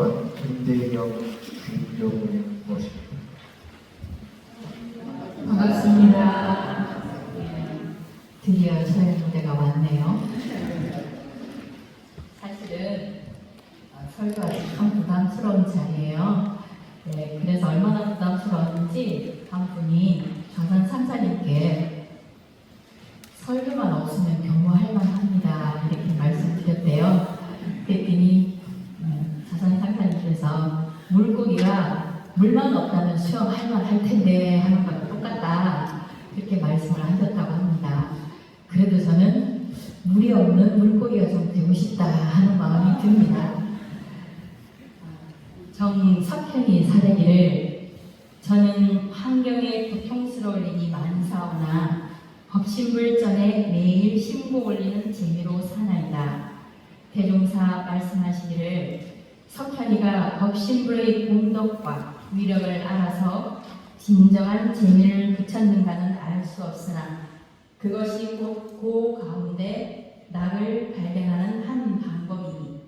신사원 김대경 주인공을 모십니다. 반갑습니다. 드디어 저의 무대가 왔네요. 사실은 설교가 참 부담스러운 자리예요. 네, 그래서 얼마나 부담스러웠는지 한 분이 좌산 상사님께 설교만 없으면 경호할 만합니다. 이렇게 말씀드렸대요. 그랬더니 좌산 상사님께서 물고기가 물만 없다면 수영할 만할 텐데 하는 거랑 똑같다. 그렇게 말씀을 하셨다고 합니다. 그래도 저는 물이 없는 물고기가 좀 되고 싶다 하는 마음이 듭니다. 정석현이 사례기를 저는 환경에 고통스러울 일이 많사오나 법신불전에 매일 신고 올리는 재미로 사나이다. 대종사 말씀하시기를 석현이가 법신불의 공덕과 위력을 알아서 진정한 재미를 붙였는가는 알 수 없으나 그것이 곧 그 가운데 낙을 발견하는 한 방법이니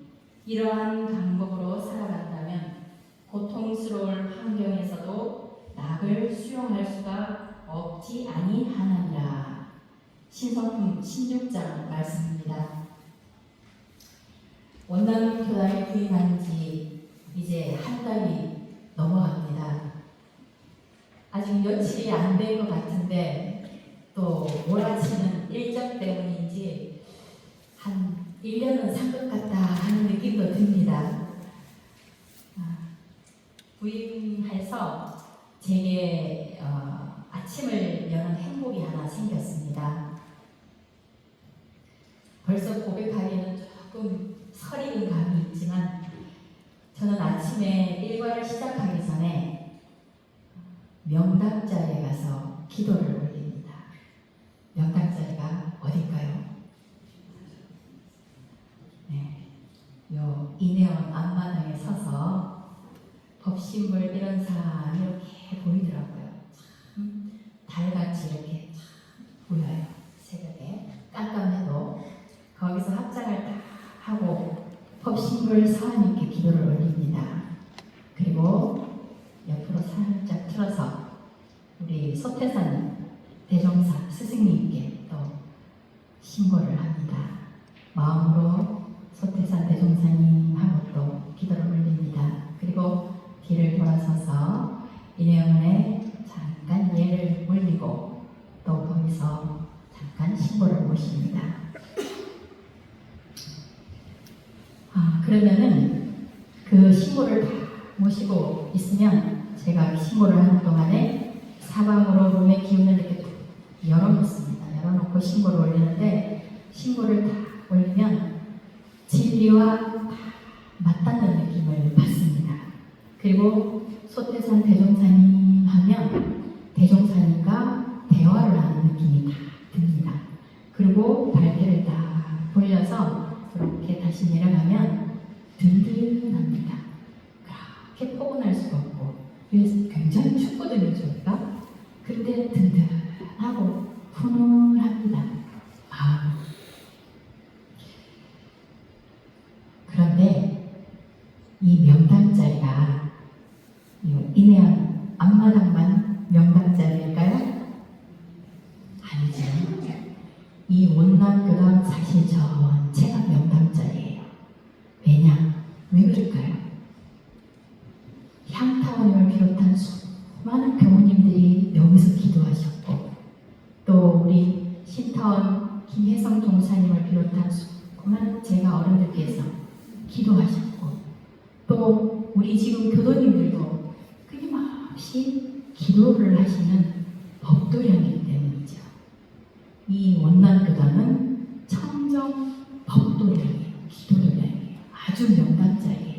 이러한 방법으로 살아간다면 고통스러울 환경에서도 낙을 수용할 수가 없지 아니하느니라. 신성품 16장 말씀입니다. 원남 교단에 부임한 지 이제 한 달이 넘어갑니다. 아직 며칠이 안 된 것 같은데 또 몰아치는 일정 때문인지 한 1년은 산 것 같다 하는 느낌도 듭니다. 부임해서 제게 아침을 여는 행복이 하나 생겼습니다. 벌써 고백하기에는 조금 설익은 감이 있지만 저는 아침에 일과를 시작하기 전에 명당자리에 가서 기도를 올립니다. 명당자리가 어딜까요? 네, 요 이내원 앞마당에 서서 법신불 이런 사람이 이렇게 보이더라고요. 참 달같이 이렇게 참 보여요. 새벽에 깜깜해도 거기서 합장을 딱 하고 법신불 사모님께 기도를 올립니다. 그리고 옆으로 살짝 틀어서 우리 소태산 대종사 스승님께 또 신고를 합니다. 마음으로 소태산 대종사님하고 또 기도를 올립니다. 그리고 뒤를 돌아서서 이내원에 잠깐 예를 올리고 또 거기서 잠깐 신고를 모십니다. 그러면은 그 신고를 다 모시고 있으면 제가 신고를 하는 동안에 사방으로 몸의 기운을 이렇게 열어놓습니다. 열어놓고 신고를 올리는데 신고를 다 올리면 진리와 다 맞닿는 느낌을 받습니다. 그리고 소태산 대종사님 하면 대종사님과 대화를 하는 느낌이 다 듭니다. 그리고 발길을 딱 돌려서 이렇게 다시 내려가면 든든합니다. 그렇게 포근할 수가 없고 그래서 굉장히 춥거든요 저희가. 근데 든든하고 훈훈합니다. 그런데 이 명당자리가 인해한 앞마당만 명당자리일까요? 아니죠. 이 원남교당 사실 전체가 명당자리예요. 왜냐? 왜 그럴까요? 향타원을 비롯한 수많은 교우님들이 여기서 기도하셨고 또 우리 신타원 김혜성 종사님을 비롯한 수많은 제가 어른들께서 기도하셨고 또 우리 지금 교도님들도 끊임없이 기도를 하시는 법도량이기 때문이죠. 이 원남교단은 청정 법도량이에요. 기도도량이에요. 아주 명당자예요.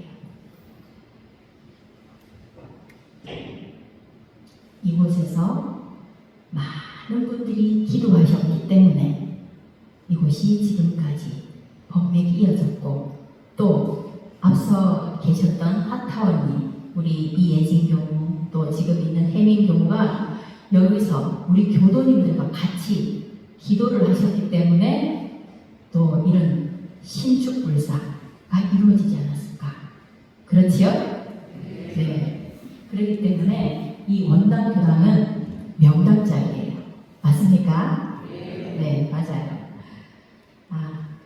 이곳에서 많은 분들이 기도하셨기 때문에 이곳이 지금까지 법맥이 이어졌고 또 앞서 계셨던 하타원님, 우리 이예진 교무, 또 지금 있는 혜민 교무가 여기서 우리 교도님들과 같이 기도를 하셨기 때문에 또 이런 신축불사가 이루어지지 않았을까. 그렇지요? 네. 그렇기 때문에 이 원당 교당은 명당자예요. 맞습니까? 네, 맞아요.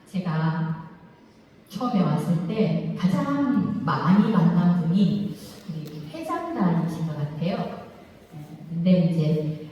제가 처음에 왔을 때 가장 많이 만난 분이 우리 회장단이신 것 같아요. 근데 이제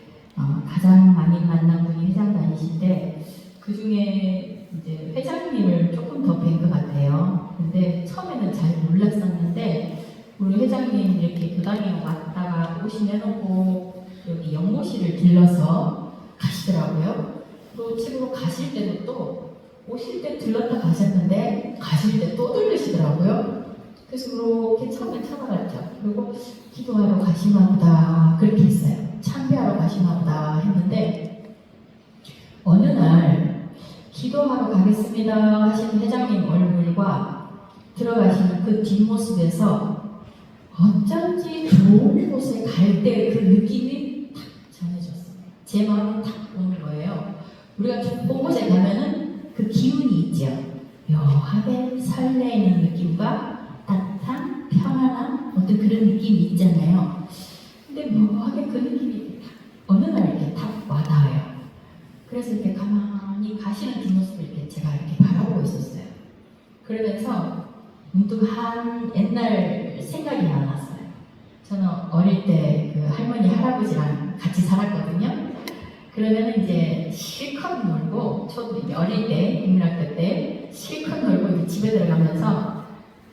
가장 많이 만난 분이 회장단이신데 그 중에 이제 회장님을 조금 더 뵌 것 같아요. 근데 처음에는 잘 몰랐었는데 우리 회장님 이렇게 교당에 왔다가 옷이 내놓고 여기 연못실을 들러서 가시더라고요. 또 집으로 가실 때도 또 오실 때 들렀다 가셨는데 가실 때 또 들르시더라고요. 그래서 그렇게 처음에 찾아갔죠. 그리고 기도하러 가시나 보다 그렇게 했어요. 참배하러 가시나 보다 했는데 어느 날 기도하러 가겠습니다 하시는 회장님 얼굴과 들어가시는 그 뒷모습에서 어쩐지 좋은 곳에 갈 때 그 느낌이 탁 전해졌어요. 제 마음에 탁 오는 거예요. 우리가 좋은 곳에 가면은 그 기운이 있죠. 묘하게 설레이는 느낌과 따뜻한 평안한 어떤 그런 느낌이 있잖아요. 근데 묘하게 그 느낌이 어느 날 이렇게 탁 와닿아요. 그래서 이렇게 가만히 가시는 뒷모습을 이렇게 제가 이렇게 바라보고 있었어요. 그러면서 문득 한 옛날 생각이 나왔어요. 저는 어릴 때 그 할머니 할아버지랑 같이 살았거든요. 그러면 이제 실컷 놀고 저도 어릴 때 국민학교 때 실컷 놀고 이제 집에 들어가면서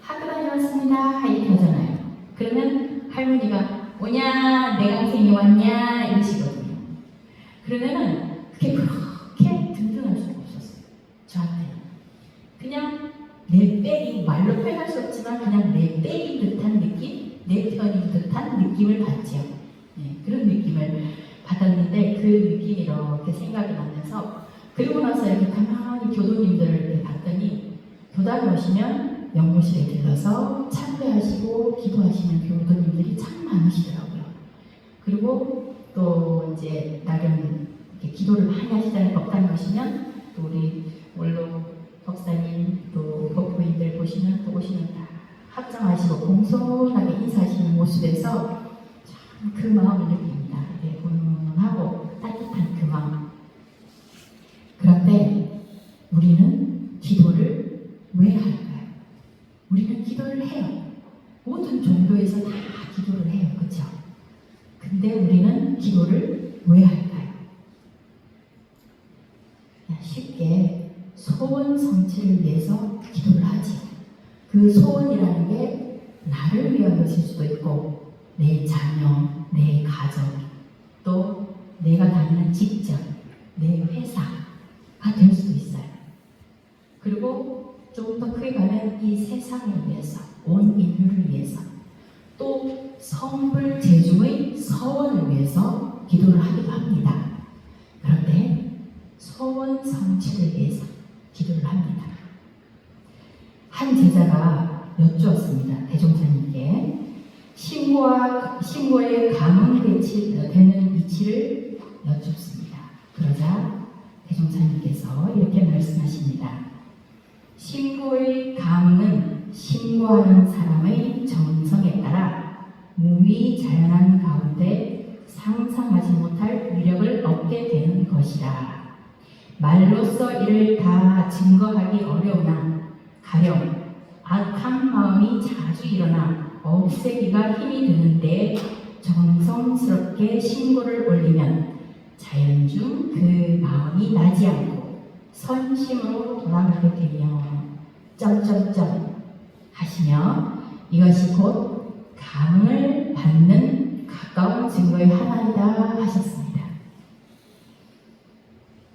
학교 다녀왔습니다 이렇게 하잖아요. 그러면 할머니가 오냐 내 동생이 왔냐 이러시거든요. 그러면은 그게 그렇게 든든할 수가 없었어요. 저한테는 그냥 내 빽이 말로 표현할 수 없지만 그냥 내 빽인 듯한 느낌, 내 편인 듯한 느낌을 받죠. 네, 그런 느낌을 받았는데 그 느낌이 이렇게 생각이 나면서 그리고 나서 이렇게 가만히 교도님들을 이렇게 봤더니 교단에 오시면 연못실에 들러서 참배하시고 기도하시는 교도님들이 참 많으시더라고요. 그리고 또 이제 나름 이렇게 기도를 많이 하시다는 법당에 오시면 또 우리 원로 법사님 또 법부인들 보시면 또 오시면 다 합장하시고 공손하게 인사하시는 모습에서 참 그 마음을 느낍니다. 네, 훈훈하고 따뜻한 그 마음. 그런데 우리는 기도를 왜 할까요? 우리는 기도를 해요. 모든 종교에서 다 기도를 해요. 그렇죠? 근데 우리는 기도를 왜 할까요? 쉽게 소원 성취를 위해서 기도를 하지. 그 소원이라는 게 나를 위한 것일 수도 있고 내 자녀, 내 가족, 또 내가 다니는 직장, 내 회사가 될 수도 있어요. 그리고 조금 더 크게 가면 이 세상을 위해서, 온 인류를 위해서, 또 성불 제중의 서원을 위해서 기도를 하기도 합니다. 그런데 소원 성취를 위해서 기도를 합니다. 한 제자가 여쭈었습니다. 대종사님께 신고의 감흥되는 이치를 여쭙습니다. 그러자 대종사님께서 이렇게 말씀하십니다. 신고의 감흥은 신고하는 사람의 정성에 따라 무의자연한 가운데 상상하지 못할 위력을 얻게 되는 것이라. 말로써 이를 다 증거하기 어려우나 가령 악한 마음이 자주 일어나 없애기가 힘이 드는데 정성스럽게 신고를 올리면 자연중 그 마음이 나지 않고 선심으로 돌아가게 되며 점점점 하시며 이것이 곧 감흥을 받는 가까운 증거의 하나이다 하셨습니다.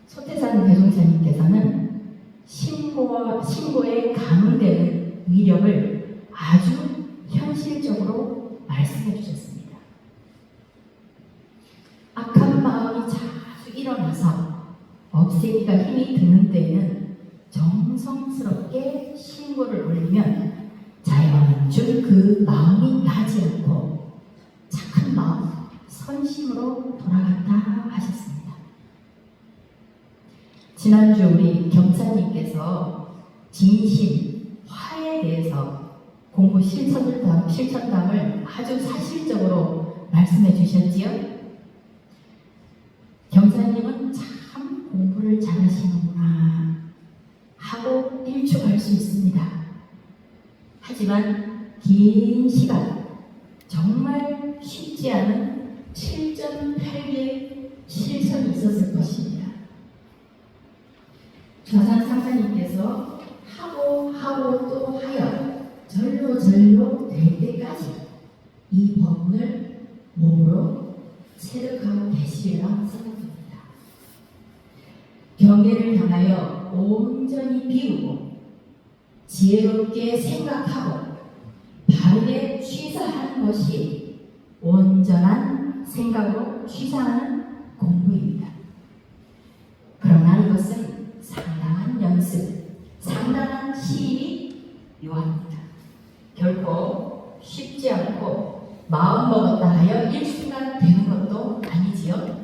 소태산 대종사님께서는 신고에 감흥되는 위력을 아주 현실적으로 말씀해 주셨습니다. 악한 마음이 자주 일어나서 없애기가 힘이 드는 데에는 정성스럽게 신고를 올리면 자연중 그 마음이 나지 않고 착한 마음, 선심으로 돌아간다 하셨습니다. 지난주 우리 경사님께서 진심, 화에 대해서 공부 실천담을 아주 사실적으로 말씀해 주셨지요. 경사님은 참 공부를 잘하시는구나 하고 일축할 수 있습니다. 하지만 긴 시간, 정말 쉽지 않은 7.8개의 실선이 있었을 것입니다. 좌산 상사님께서 하고 또 하여 절로 될 때까지 이 법문을 몸으로 체득하고 계시리라 생각합니다. 경계를 향하여 온전히 비우고 지혜롭게 생각하고 바르게 취사하는 것이 온전한 생각으로 취사하는 공부입니다. 그러나 이것은 상당한 연습, 상당한 시임이 요합니다. 결코 쉽지 않고 마음 먹었다 하여 일순간 되는 것도 아니지요.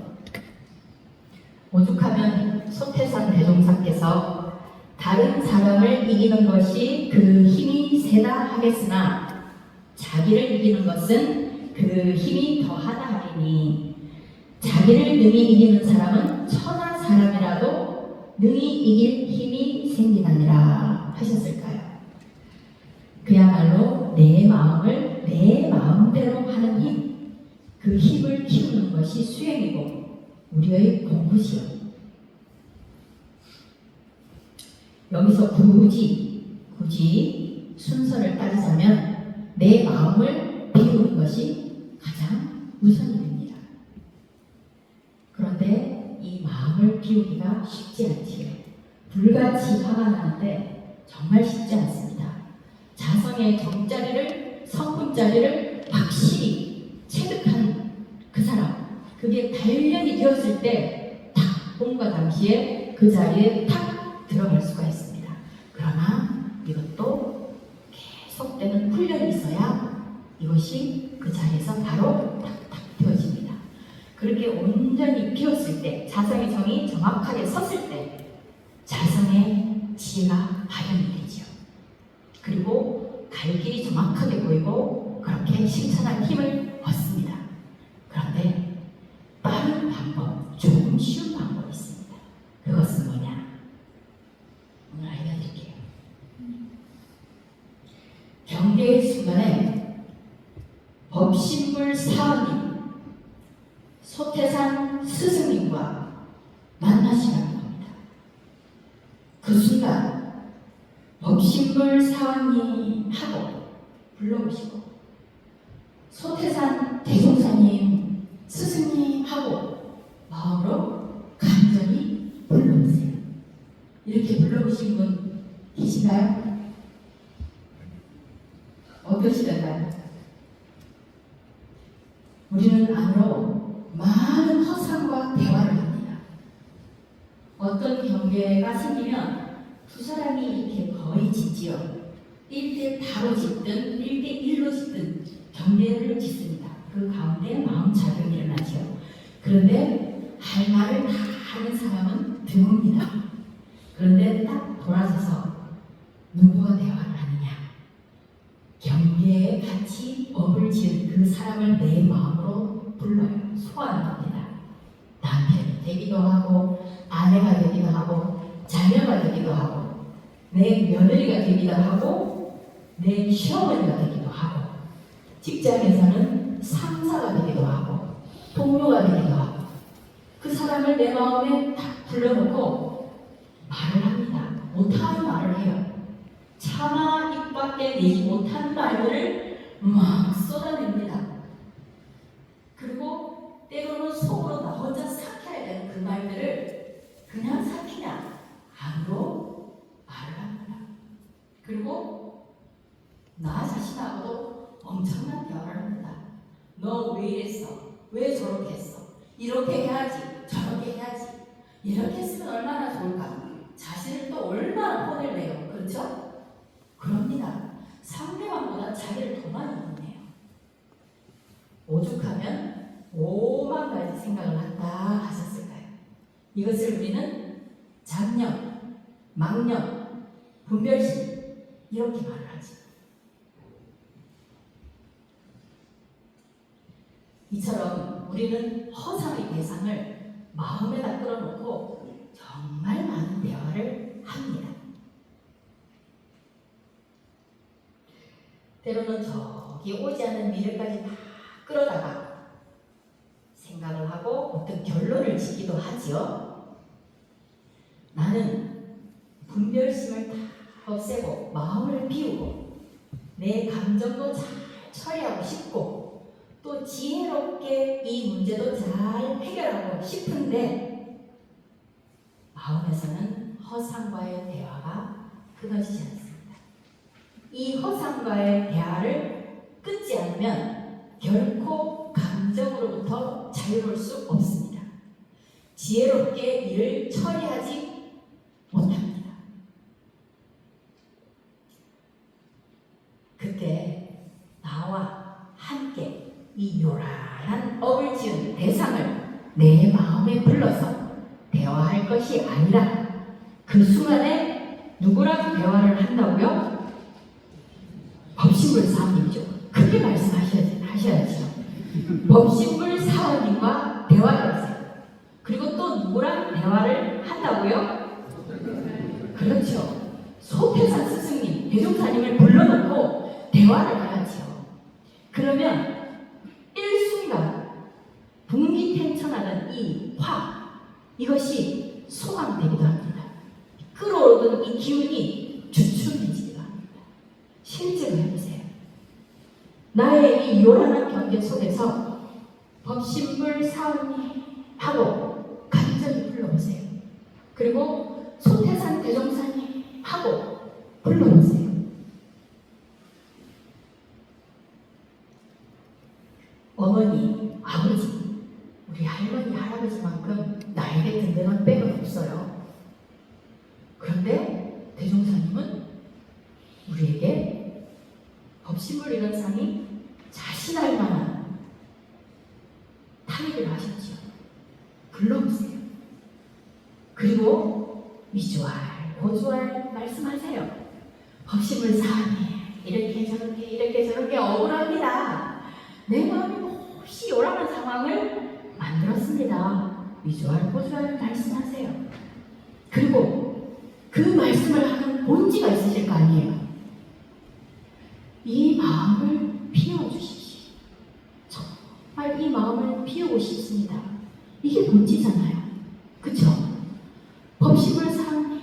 오죽하면 소태산 대종사께서 다른 사람을 이기는 것이 그 힘이 세다 하겠으나 자기를 이기는 것은 그 힘이 더하다 하리니 자기를 능히 이기는 사람은 천한 사람이라도 능히 이길 힘이 생기느니라 하셨을까요? 그야말로 내 마음을 내 마음대로 하는 힘, 그 힘을 키우는 것이 수행이고 우리의 공부시요. 여기서 굳이 순서를 따지자면 내 마음을 비우는 것이 가장 우선이 됩니다. 그런데 이 마음을 비우기가 쉽지 않지요. 불같이 화가 나는데 정말 쉽지 않습니다. 자성의 정자리를, 성품자리를 확실히 체득한 그 사람, 그게 단련이 되었을 때 탁 몸과 당시에 그 자리에 탁 들어갈 수가 있습니다. 그러나 이것도 계속되는 훈련이 있어야 이것이 그 자리에서 바로 탁탁 되어집니다. 그렇게 온전히 비었을 때, 자성의 정이 정확하게 섰을 때 자성의 지혜가 발현이 되지요. 그리고 갈 길이 정확하게 보이고 그렇게 실천할 힘을 얻습니다. 그런데 빠른 방법, 조금 쉬운 방법이 있습니다. 그것은 뭐냐? 오늘 알려드릴게요. 경계의 순간에 법신불 사원님, 소태산 스승님과 만나시라는 겁니다. 그 순간 법신불 사원님하고 불러오시고 소태산 대종사님 스승님하고 마음으로 간절히 불러오세요. 이렇게 불러오신 분 계신가요? 어떠시던가요? 우리는 안으로 많은 허상과 대화를 합니다. 어떤 경계가 생기면 두 사람이 이렇게 거의 짓지요. 1대 다로 짓든 1대 1로 짓든 경계를 짓습니다. 그 가운데 마음작용이 일어나죠. 그런데 할 말을 다 하는 사람은 드뭅니다. 그런데 딱 돌아서서 누구와 대화를 하느냐? 경계에 같이 업을 지은 그 사람을 내 마음으로 불러요. 소환합니다. 남편이 되기도 하고 아내가 되기도 하고 자녀가 되기도 하고 내 며느리가 되기도 하고 내 시어머니가 되기도 하고 직장에서는 상사가 되기도 하고 동료가 되기도 하고 그 사람을 내 마음에 딱 불러놓고 말을 합니다. 못하는 말을 해요. 차마 입 밖에 내지 못한 말들을 막 쏟아냅니다. 그리고 때로는 속으로 나 혼자 삭혀야 되는 그 말들을 그냥 삭히냐 안으로 말을 합니다. 그리고 나 자신하고도 엄청난 대화를 합니다. 너 왜 이랬어? 왜 저렇게 했어? 이렇게 해야지, 저렇게 해야지. 이렇게 했으면 얼마나 좋을까? 자신을 또 얼마나 혼을 내요. 그렇죠? 그럽니다. 상대방보다 자기를 더 많이 혼내요. 오죽하면 5만 가지 생각을 한다 하셨을까요? 이것을 우리는 잡념, 망념, 분별심 이렇게 말을 하죠. 이처럼 우리는 허상의 대상을 마음에다 끌어놓고 정말 많은 대화를 합니다. 때로는 저기 오지 않은 미래까지 다 끌어다가 생각을 하고 어떤 결론을 짓기도 하지요. 나는 분별심을 다 없애고 마음을 비우고 내 감정도 잘 처리하고 싶고 또 지혜롭게 이 문제도 잘 해결하고 싶은데 마음에서는 허상과의 대화가 끊어지지 않습니다. 이 허상과의 대화를 끊지 않으면 결코 감정으로부터 자유로울 수 없습니다. 지혜롭게 일을 처리하지 못합니다. 그때 나와 함께 이 요란한 업을 지은 대상을 내 마음에 불러서 대화할 것이 아니라 그 순간에 누구랑 대화를 한다고요? 법신불 사원님이죠. 크게 말씀하셔야죠. 법신불 사원님과 대화를 하세요. 그리고 또 누구랑 대화를 한다고요? 그렇죠. 소태산 스승님, 대종사님을 불러놓고 대화를 해야죠. 그러면 일순간 분기탱천하는 이 화, 이것이 소강되기도 합니다. 끌어오르던 이 기운이 주춤해지기도 합니다. 실제로 해보세요. 나의 이 요란한 경계 속에서 법신불 사원님하고 간절히 불러보세요. 그리고 소태산 대종사님하고 불러보세요. 어머니, 아버지, 우리 할머니, 할아버지만큼 나에게 든든한 백은 없어요. 그런데 대종사님은 우리에게 법신불 이런상이 자신할 만한 타협을 하셨죠. 불러보세요. 그리고 미주알, 고주알 말씀하세요. 법신불 사원님, 이렇게 저렇게 억울합니다. 내 마음이 몹시 요란한 상황을 만들었습니다. 미주알, 고주알 말씀하세요. 그리고 그 말씀을 하는 본지가 있으실 거 아니에요. 이 마음을 피워주십시오. 정말 이 마음을 피우고 싶습니다. 이게 본지잖아요. 그쵸? 법신불 사원님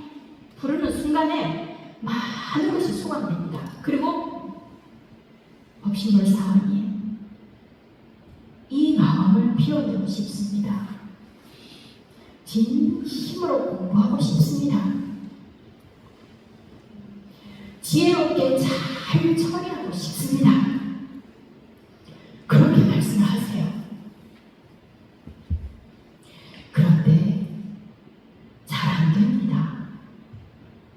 부르는 순간에 많은 것이 소감됩니다. 그리고 법신불 사원님, 이 마음을 피워내고 싶습니다. 진심으로 공부하고 싶습니다. 지혜롭게 잘 처리하고 싶습니다. 그렇게 말씀을 하세요. 그런데 잘 안 됩니다.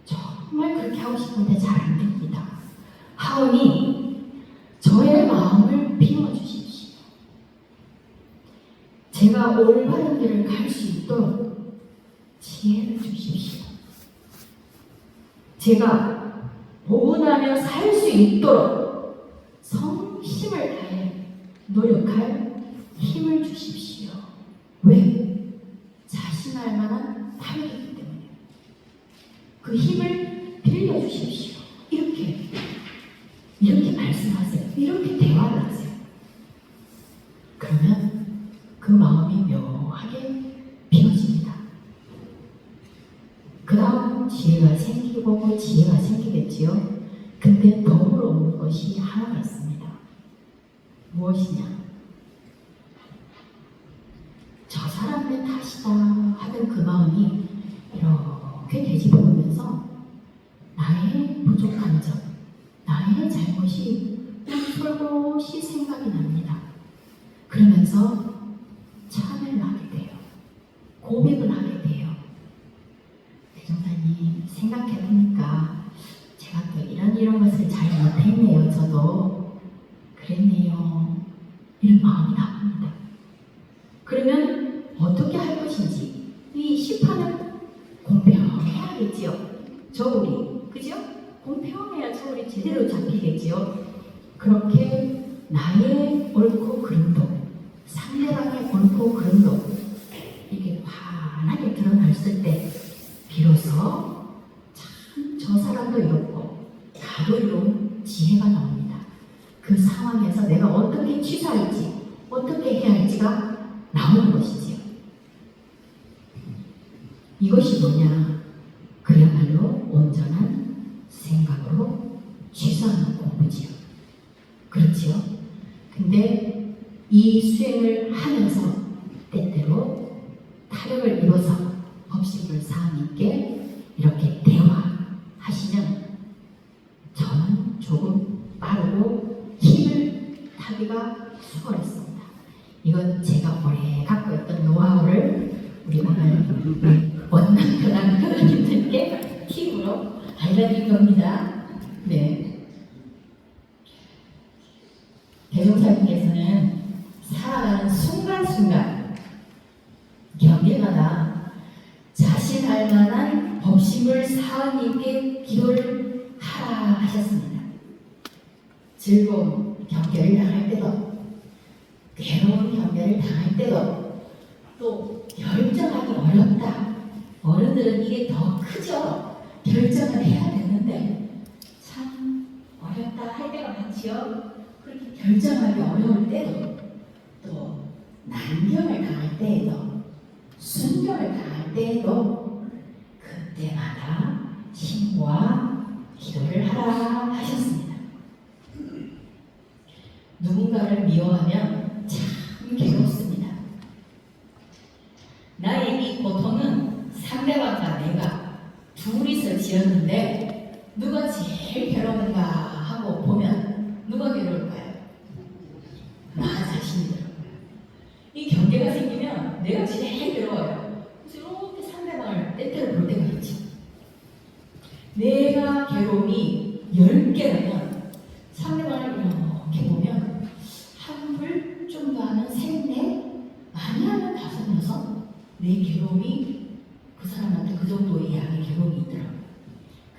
정말 그렇게 하고 싶은데 잘 안 됩니다. 하오니 저의 마음을 비워주십시오. 제가 올바른 길을 갈 수 있도록 지혜를 주십시오. 제가 보은하며 살 수 있도록 성심을 다해 노력할 힘을 주십시오. 왜? 자신할 만한 타협이기 때문에. 그 힘을 빌려주십시오. 이렇게 말씀하세요. 이렇게 대화를 하세요. 그러면 그 마음이 묘하게 비워집니다. 그 다음 지혜가 생기고 지혜가 생기겠지요. 근데 더불어 오는 것이 하나가 있습니다. 무엇이냐? 저 사람의 탓이다 하던 그 마음이 이렇게 되짚어보면서 나의 부족한 점, 나의 잘못이 솔솔히 생각이 납니다. 그러면서 찬을 하게 돼요. 고백을 하게 돼요. 대종사님, 생각해보니까 제가 또 이런 것을 잘 못했네요. 저도 그랬네요. 이런 마음이 나옵니다. 그러면 어떻게 할 것인지 이 심판은 공평해야겠지요. 저울이, 그죠? 공평해야 저울이 제대로 잡히겠지요. 그렇게 나의 옳고 그름도 상대방의 옳고 그름도 이게 환하게 드러났을 때 비로소 참 저 사람도 이렇고 나도 이런 지혜가 나옵니다. 그 상황에서 내가 어떻게 취사할지 어떻게 해야 할지가 나오는 것이지요. 이것이 뭐냐? 그야말로 온전한 생각으로 취사하는 공부지요. 그렇지요? 근데 이 수행을 하면서 때때로 타력을 이뤄서 법식을 사함님께 이렇게 대화하시면 저는 조금 빠르고 힘을 타기가 수월했습니다. 이건 제가 오래 갖고 있던 노하우를 우리 오늘 원남편한 교수님들께 팁으로 알려드린 겁니다. 네. 대종사님께서는 살아가는 순간순간 경계마다 자신 할 만한 법심을 사원님께 기도를 하라 하셨습니다. 즐거운 경계를 당할 때도 괴로운 경계를 당할 때도 또 결정하기 어렵다. 어른들은 이게 더 크죠. 결정을 해야 되는데 참 어렵다 할 때가 많지요. 그렇게 결정하기 어려울 때도 또 난경을 당할 때에도 순경을 당할 때에도 그때마다 신고와 기도를 하라 하셨습니다. 누군가를 미워하면 참 괴롭습니다. 나의 이 고통은 상대방과 내가 둘이서 지었는데 누가 제일 괴로운가 하고 보면 누가 괴로울까요? 나 자신이. 이 경계가 생기면 내가 제일 괴로워요. 그래서 이렇게 상대방을 때때로 볼 때가 있죠. 내가 괴로움이 10개라면 상대방을 이렇게 보면 한둘 좀 더 하면 셋, 넷, 많이 하면 5, 6. 내 괴로움이 그 사람한테 그 정도의 양의 괴로움이 있더라고요.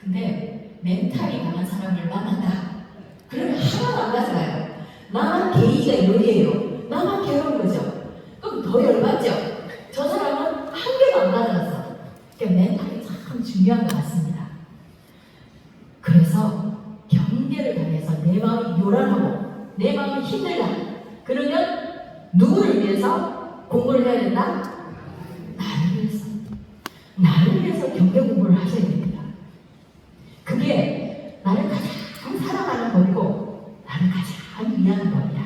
근데 멘탈이 강한 사람을 만난다. 그러면 하나도 안 가져가요. 나만 게이지가 이러게요. 나만 괴로운 거죠. 그럼 더 열받죠. 저 사람은 한 개도 안 가져갔어. 그러니까 멘탈이 참 중요한 것 같습니다. 그래서 경계를 당해서 내 마음이 요란하고 내 마음이 힘들다. 그러면 누구를 위해서 공부를 해야 된다? 나를 위해서. 나를 위해서 경계 공부를 하셔야 됩니다. 그게 나를 가장 사랑하는 법이고 나를 가장 위하는 법이다.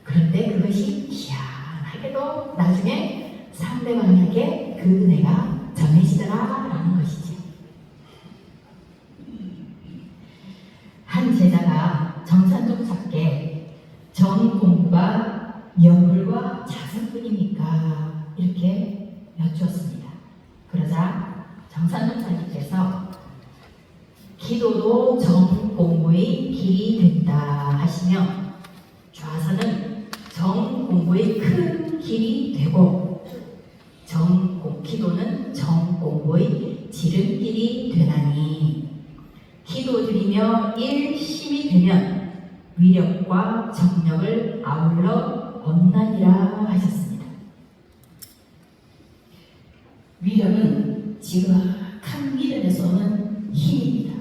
그런데 그것이 희한하게도 나중에 상대방에게 그 은혜가 전해지더라라는 것이죠. 한 제자가 정산종사께 정 공부가 연불과 자성뿐입니까? 이렇게 여쭈었습니다. 그러자 정산종사님께서 기도도 정 공부의 길이 된다 하시며 좌선은 정 공부의 큰 길이 되고 기도는 정 공부의 지름길이 되나니 기도 드리며 일심이 되면 위력과 정력을 아울러 얻나니라 하셨습니다. 위력은 지극한 믿음에서 오는 힘입니다.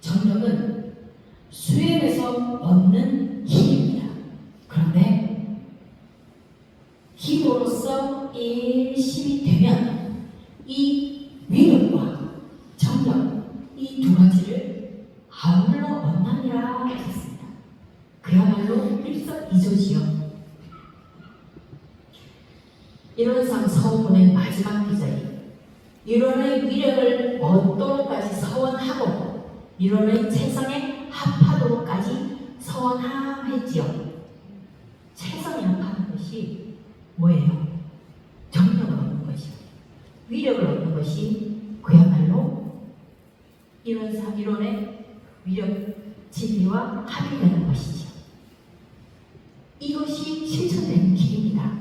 정력은 수행에서 얻는 힘입니다. 그런데 기도로서 일심이 되면 이 위력과 정력 이 두 가지를 아울러 얻나니라 하셨습니다. 그야말로 일석이조지요. 일원상 서원의 마지막 기절이 일원의 위력을 얻도록까지 서원하고 일원의 체성에 합하도록까지 서원하했지요. 체성에 합하는 것이 뭐예요? 정력을 얻는 것이요. 위력을 얻는 것이 그야말로 일원의 위력 진리와 합이 되는 것이죠. 이것이 실천되는 길입니다.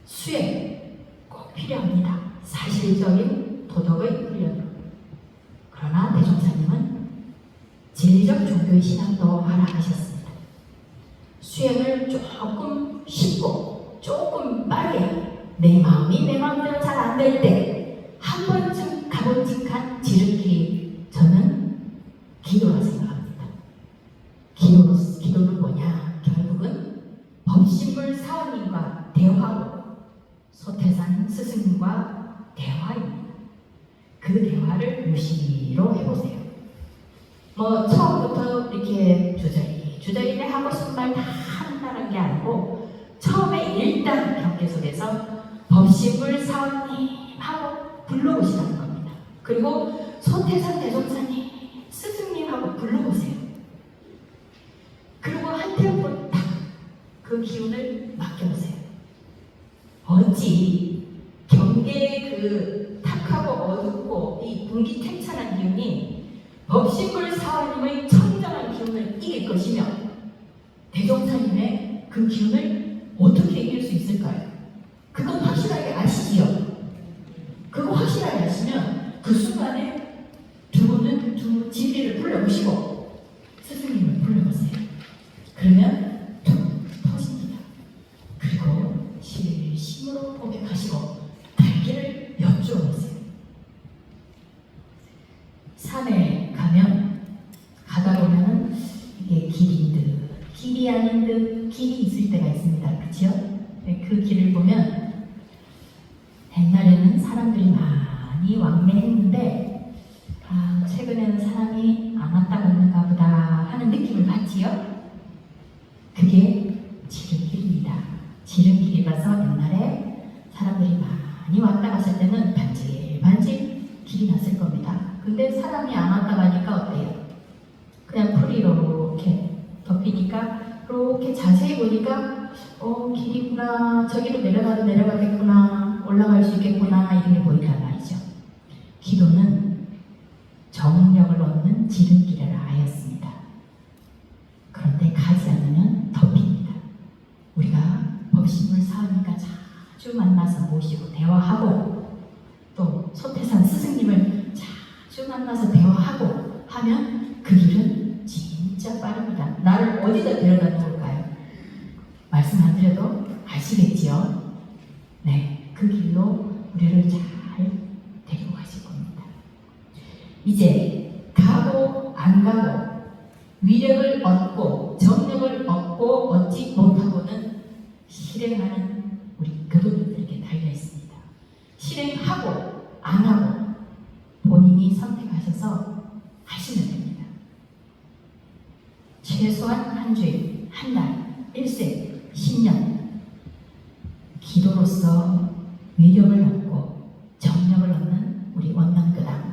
수행 꼭 필요합니다. 사실적인 도덕의 훈련. 그러나 대종사님은 진리적 종교의 신앙도 하라 하셨습니다. 수행을 조금 쉽고 조금 빠르게 내 마음이 내 마음대로 잘 안 될 때 한 번쯤 가보직한 지름길이 저는 기도라 생각합니다. 기도는 뭐냐? 결국은 법신물 사원님과 대화고 소태산 스승님과 대화입니다. 그 대화를 유심히로 해보세요. 뭐 처음부터 이렇게 주저리 하고 싶은 말 다 한다는 게 아니고 처음에 일단 경계 속에서 법신물 사원님 하고 불러보시라는 겁니다. 그리고 소태산 대종사님 스승님하고 불러보세요. 그리고 한 템포 딱 그 기운을 맡겨보세요. 어찌 경계의 그 탁하고 어둡고 이 분기탱찬한 기운이 법신물 사원님의 청정한 기운을 이길 것이며 대종사님의 그 기운을 어떻게 이길 수 있을까요? 그건 확실하게 아시지요? 그거 확실하게 아시면 그 순간에 두 분은 두 진리를 불러보시고 스승님을 불러보세요. 그러면 툭 터집니다. 그리고 실심으로 고백하시고 달기를 여쭈어보세요. 산에 가다 보면은 이게 길인 듯 길이 아닌 듯 길이 있을 때가 있습니다. 그렇죠? 그 길을 보면 옛날에는 사람들이 많이 왕래했는데 최근에는 사람이 안 왔다 갔는가 보다 하는 느낌을 받지요? 그게 지름길입니다. 지름길이라서 옛날에 사람들이 많이 왔다 갔을 때는 반질반질 길이 났을 겁니다. 근데 사람이 안 왔다 가니까 어때요? 그냥 풀이로 이렇게 덮이니까 이렇게 자세히 보니까 길이구나, 저기로 내려가도 내려가겠구나, 올라갈 수 있겠구나 이런 게 보인단 말이죠. 기도는 정력을 얻는 지름길이라 하였습니다. 그런데 가지 않으면 덮입니다. 우리가 법신물 사원님과 자주 만나서 모시고 대화하고 또 소태산 스승님을 자주 만나서 대화하고 하면 그 길은 진짜 빠릅니다. 나를 어디다 데려다 놓을까요? 말씀 안 드려도 아시겠지요? 네, 그 길로 우리를 잘 데리고 가실 겁니다. 이제 가고 안 가고 위력을 얻고 정력을 얻고 얻지 못하고는 실행하는 우리 그분들에게 달려 있습니다. 실행하고 안 하고 본인이 선택하셔서 하시면 됩니다. 최소한 한 주일, 한 달, 일생, 10년 기도로서 위력을 얻고 정력을 얻는 우리 원남교당